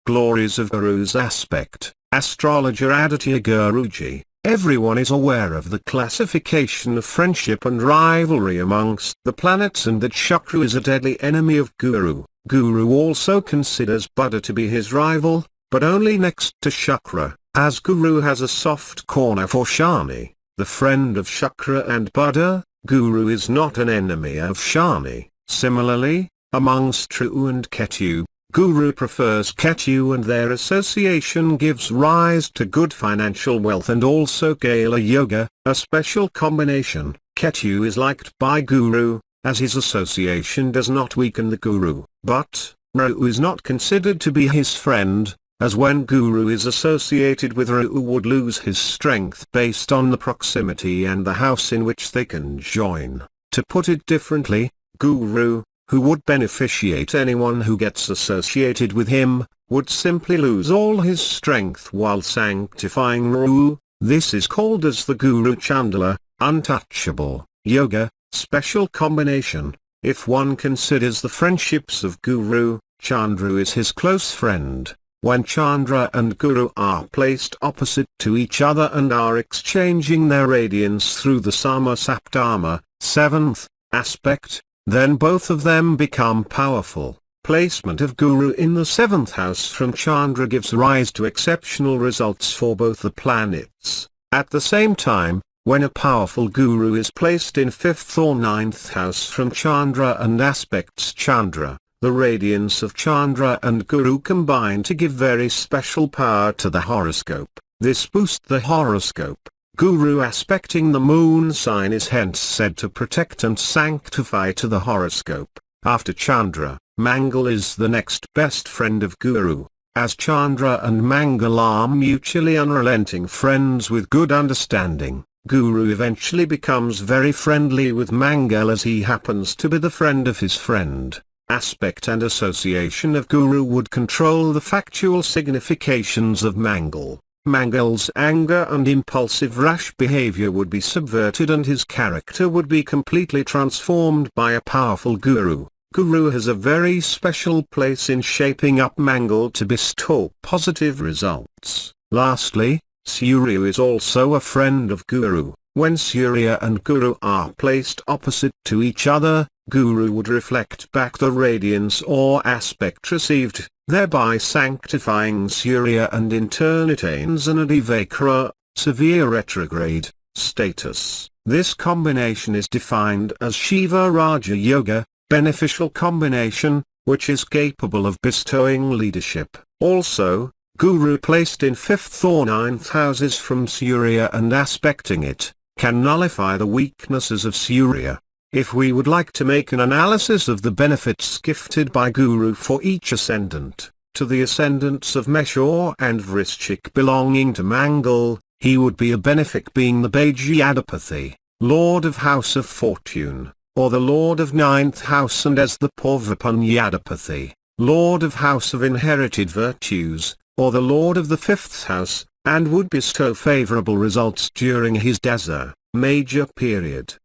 Glories of Guru's aspect, astrologer Aditya Guruji. Everyone is aware of the classification of friendship and rivalry amongst the planets and that Shukra is a deadly enemy of Guru. Guru also considers Buddha to be his rival, but only next to Shukra, as Guru has a soft corner for Shani, the friend of Shukra and Buddha. Guru is not an enemy of Shani. Similarly, amongst Rahu and Ketu, Guru prefers Ketu and their association gives rise to good financial wealth and also Gala Yoga, a special combination. Ketu is liked by Guru, as his association does not weaken the Guru. But, Rahu is not considered to be his friend, as when Guru is associated with Rahu would lose his strength based on the proximity and the house in which they can join. To put it differently, Guru, who would beneficiate anyone who gets associated with him, would simply lose all his strength while sanctifying Rahu. This is called as the Guru Chandala, untouchable, yoga, special combination. If one considers the friendships of Guru, Chandra is his close friend. When Chandra and Guru are placed opposite to each other and are exchanging their radiance through the Sama Saptama, 7th aspect, then both of them become powerful. Placement of Guru in the 7th house from Chandra gives rise to exceptional results for both the planets. At the same time, when a powerful Guru is placed in 5th or 9th house from Chandra and aspects Chandra, the radiance of Chandra and Guru combine to give very special power to the horoscope. This boosts the horoscope. Guru aspecting the moon sign is hence said to protect and sanctify to the horoscope. After Chandra, Mangal is the next best friend of Guru. As Chandra and Mangal are mutually unrelenting friends with good understanding, Guru eventually becomes very friendly with Mangal as he happens to be the friend of his friend. Aspect and association of Guru would control the factual significations of Mangal. Mangal's anger and impulsive rash behavior would be subverted and his character would be completely transformed by a powerful Guru. Guru has a very special place in shaping up Mangal to bestow positive results. Lastly, Surya is also a friend of Guru. When Surya and Guru are placed opposite to each other, Guru would reflect back the radiance or aspect received, thereby sanctifying Surya and in turn attains an adivakra, severe retrograde, status. This combination is defined as Shiva Raja Yoga, beneficial combination, which is capable of bestowing leadership. Also, Guru placed in 5th or 9th houses from Surya and aspecting it, can nullify the weaknesses of Surya. If we would like to make an analysis of the benefits gifted by Guru for each ascendant, to the ascendants of Meshur and Vrishchik belonging to Mangal, he would be a benefic being the Bhajyadipati, Lord of House of Fortune, or the Lord of 9th House, and as the Purvapunyadipati, Lord of House of Inherited Virtues, or the Lord of the 5th House, and would bestow favorable results during his Dasa, major period.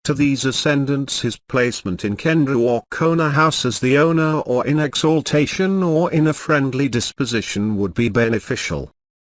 To these ascendants his placement in Kendra or Kona house as the owner or in exaltation or in a friendly disposition would be beneficial.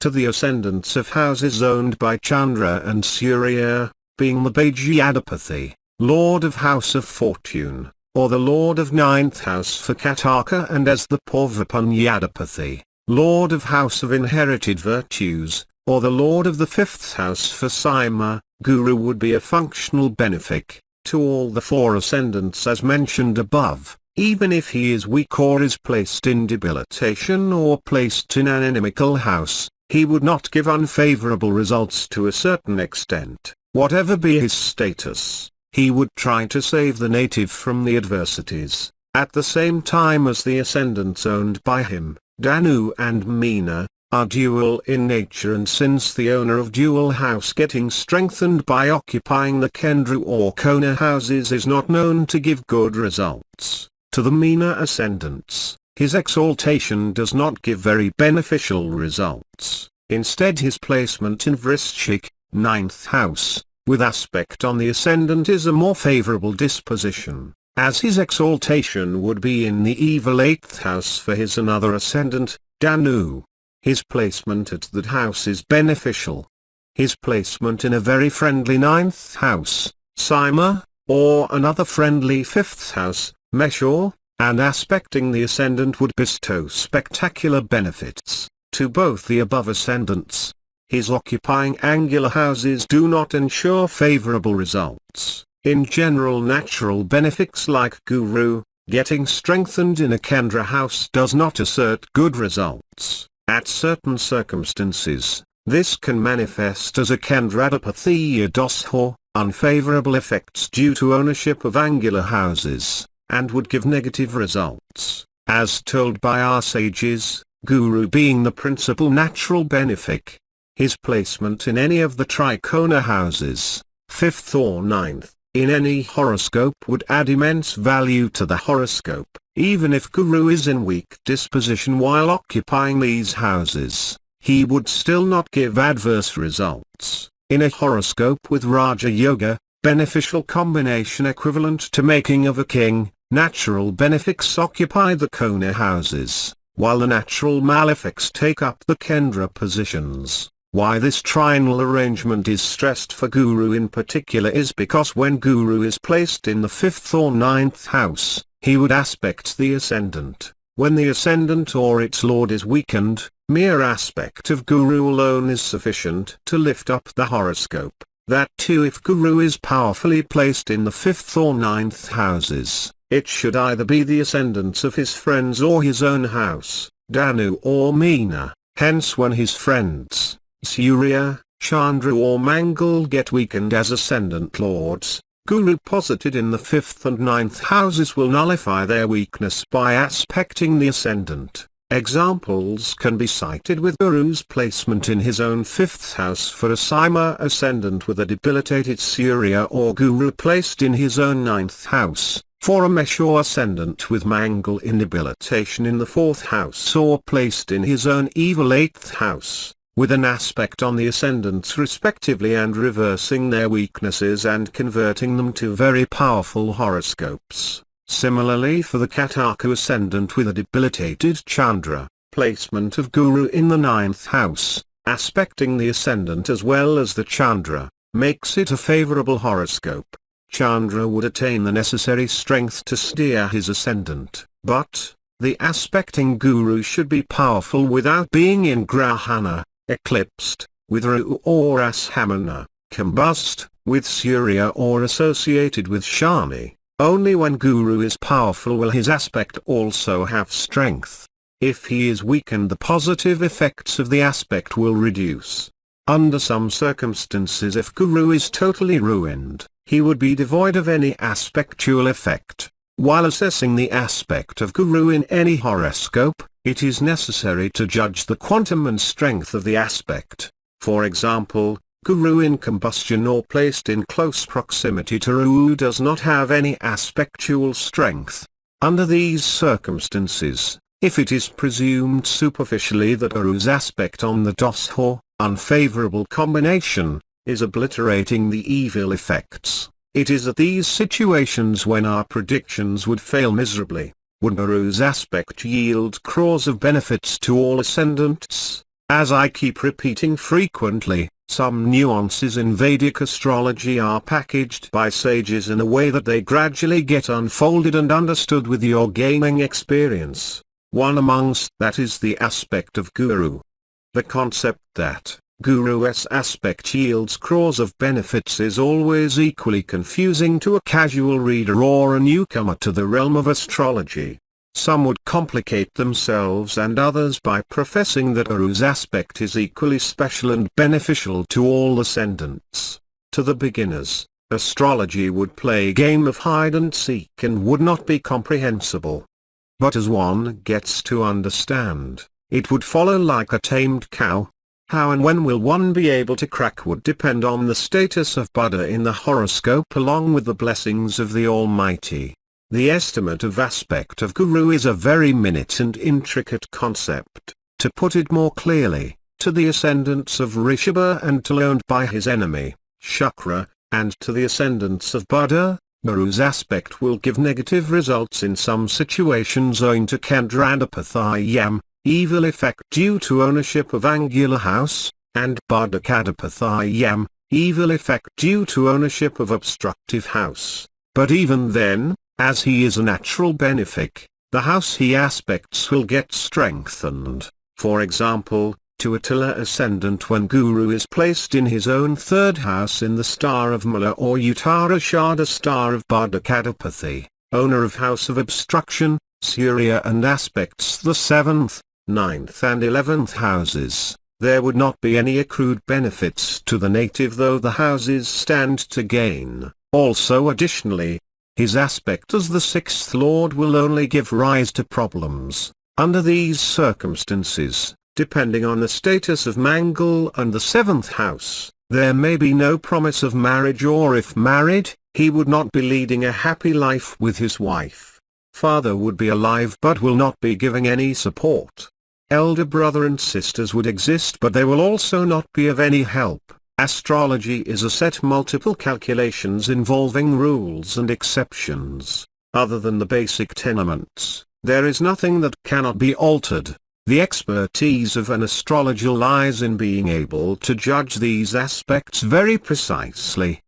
To the ascendants of houses owned by Chandra and Surya, being the Bhajyadipati, Lord of House of Fortune, or the Lord of 9th House for Kataka, and as the Purvapunyadipati, Lord of House of Inherited Virtues, or the Lord of the 5th House for Sima, Guru would be a functional benefic to all the 4 ascendants as mentioned above, even if he is weak or is placed in debilitation or placed in an inimical house. He would not give unfavorable results to a certain extent. Whatever be his status, he would try to save the native from the adversities, at the same time as the ascendants owned by him, Danu and Meena, are dual in nature, and since the owner of dual house getting strengthened by occupying the Kendra or Kona houses is not known to give good results, to the Meena ascendants, his exaltation does not give very beneficial results. Instead his placement in Vrishchik, 9th house, with aspect on the ascendant is a more favorable disposition, as his exaltation would be in the evil 8th house for his another ascendant, Danu. His placement at that house is beneficial. His placement in a very friendly 9th house, Sima, or another friendly 5th house, Meshor, and aspecting the ascendant would bestow spectacular benefits to both the above ascendants. His occupying angular houses do not ensure favorable results. In general, natural benefics like Guru, getting strengthened in a Kendra house does not assert good results. At certain circumstances, this can manifest as a Kendradipathiya dosha, unfavorable effects due to ownership of angular houses, and would give negative results. As told by our sages, Guru being the principal natural benefic, his placement in any of the Trikona houses, 5th or 9th, in any horoscope would add immense value to the horoscope, even if Guru is in weak disposition while occupying these houses, he would still not give adverse results. In a horoscope with Raja Yoga, beneficial combination equivalent to making of a king, natural benefics occupy the Kona houses, while the natural malefics take up the Kendra positions. Why this trinal arrangement is stressed for Guru in particular is because when Guru is placed in the 5th or 9th house, he would aspect the ascendant. When the ascendant or its lord is weakened, mere aspect of Guru alone is sufficient to lift up the horoscope. That too if Guru is powerfully placed in the 5th or 9th houses, it should either be the ascendants of his friends or his own house, Danu or Meena. Hence when his friends, Surya, Chandra or Mangal get weakened as ascendant lords, Guru posited in the 5th and 9th houses will nullify their weakness by aspecting the ascendant. Examples can be cited with Guru's placement in his own 5th house for a Sima ascendant with a debilitated Surya, or Guru placed in his own 9th house for a Meshor ascendant with Mangal in debilitation in the 4th house, or placed in his own evil 8th house with an aspect on the ascendants respectively, and reversing their weaknesses and converting them to very powerful horoscopes. Similarly for the Kataku ascendant with a debilitated Chandra, placement of Guru in the 9th house, aspecting the ascendant as well as the Chandra, makes it a favorable horoscope. Chandra would attain the necessary strength to steer his ascendant, but the aspecting Guru should be powerful without being in Grahana, eclipsed, with Rahu or Ashamana, combust, with Surya or associated with Shani. Only when Guru is powerful will his aspect also have strength. If he is weakened, the positive effects of the aspect will reduce. Under some circumstances, if Guru is totally ruined, he would be devoid of any aspectual effect. While assessing the aspect of Guru in any horoscope, it is necessary to judge the quantum and strength of the aspect. For example, Guru in combustion or placed in close proximity to Rahu does not have any aspectual strength. Under these circumstances, if it is presumed superficially that Rahu's aspect on the dosha, unfavorable combination, is obliterating the evil effects, it is at these situations when our predictions would fail miserably. Would Rahu's aspect yield crores of benefits to all ascendants? As I keep repeating frequently, some nuances in Vedic astrology are packaged by sages in a way that they gradually get unfolded and understood with your gaining experience. One amongst that is the aspect of Guru. The concept that Guru's aspect yields crores of benefits is always equally confusing to a casual reader or a newcomer to the realm of astrology. Some would complicate themselves and others by professing that Guru's aspect is equally special and beneficial to all ascendants. To the beginners, astrology would play a game of hide and seek and would not be comprehensible. But as one gets to understand, it would follow like a tamed cow. How and when will one be able to crack would depend on the status of Buddha in the horoscope along with the blessings of the Almighty. The estimate of aspect of Guru is a very minute and intricate concept. To put it more clearly, to the ascendants of Rishabha and owned by his enemy, Shukra, and to the ascendants of Buddha, Guru's aspect will give negative results in some situations owing to Kendradipathyam, evil effect due to ownership of angular house, and Bardakadapathayam, evil effect due to ownership of obstructive house. But even then, as he is a natural benefic, the house he aspects will get strengthened. For example, to Attila ascendant when Guru is placed in his own third house in the star of Mula or Uttarashada star of Bardakadapathy, owner of house of obstruction, Surya and aspects the 7th, 9th and 11th houses, there would not be any accrued benefits to the native though the houses stand to gain. Also additionally, his aspect as the 6th lord will only give rise to problems. Under these circumstances, depending on the status of Mangal and the 7th house, there may be no promise of marriage, or if married, he would not be leading a happy life with his wife. Father would be alive but will not be giving any support. Elder brother and sisters would exist but they will also not be of any help. Astrology is a set multiple calculations involving rules and exceptions. Other than the basic tenements, there is nothing that cannot be altered. The expertise of an astrologer lies in being able to judge these aspects very precisely.